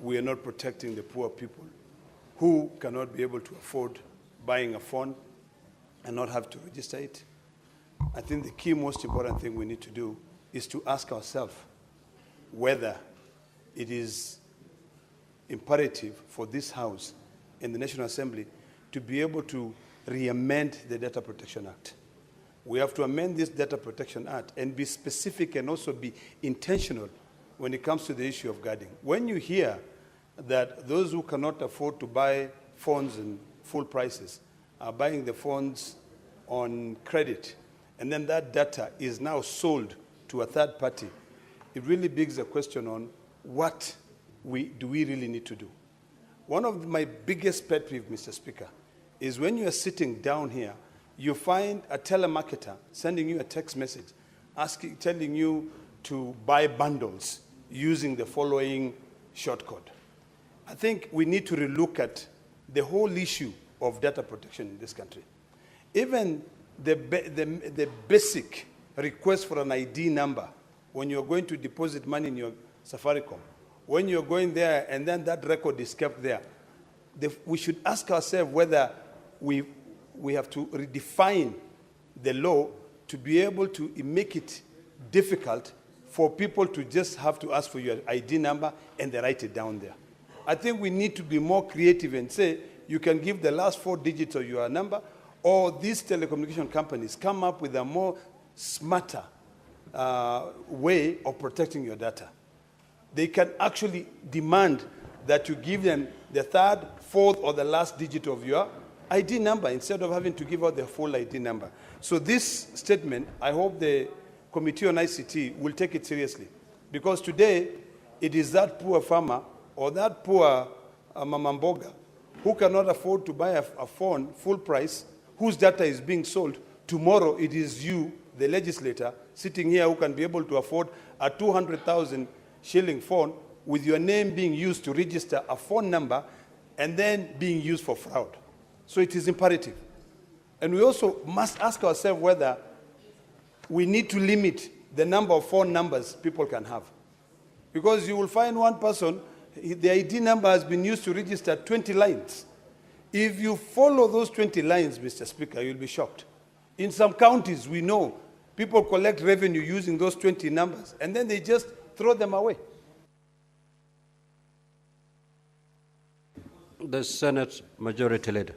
we are not protecting the poor people who cannot be able to afford buying a phone and not have to register it. I think the key most important thing we need to do is to ask ourselves whether it is imperative for this House and the National Assembly to be able to re-amend the Data Protection Act. We have to amend this Data Protection Act and be specific and also be intentional when it comes to the issue of guarding. When you hear that those who cannot afford to buy phones in full prices are buying the phones on credit, and then that data is now sold to a third party, it really begs a question on what do we really need to do. One of my biggest pet peeves, Mr. Speaker, is when you are sitting down here, you find a telemarketer sending you a text message, telling you to buy bundles using the following shortcode. I think we need to relook at the whole issue of data protection in this country. Even the basic request for an ID number when you're going to deposit money in your Safaricom, when you're going there and then that record is kept there, we should ask ourselves whether we have to redefine the law to be able to make it difficult for people to just have to ask for your ID number and they write it down there. I think we need to be more creative and say you can give the last 4 digits of your number, or these telecommunication companies come up with a more smarter way of protecting your data. They can actually demand that you give them the 3rd, 4th, or the last digit of your ID number instead of having to give out the full ID number. So this statement, I hope the Committee on ICT will take it seriously, because today it is that poor farmer or that poor mamamboga who cannot afford to buy a phone full price, whose data is being sold. Tomorrow it is you, the legislator, sitting here who can be able to afford a 200,000 shilling phone with your name being used to register a phone number and then being used for fraud. So it is imperative. And we also must ask ourselves whether we need to limit the number of phone numbers people can have. Because you will find one person, the ID number has been used to register 20 lines. If you follow those 20 lines, Mr. Speaker, you'll be shocked. In some counties, we know people collect revenue using those 20 numbers, and then they just throw them away. The Senate Majority Leader.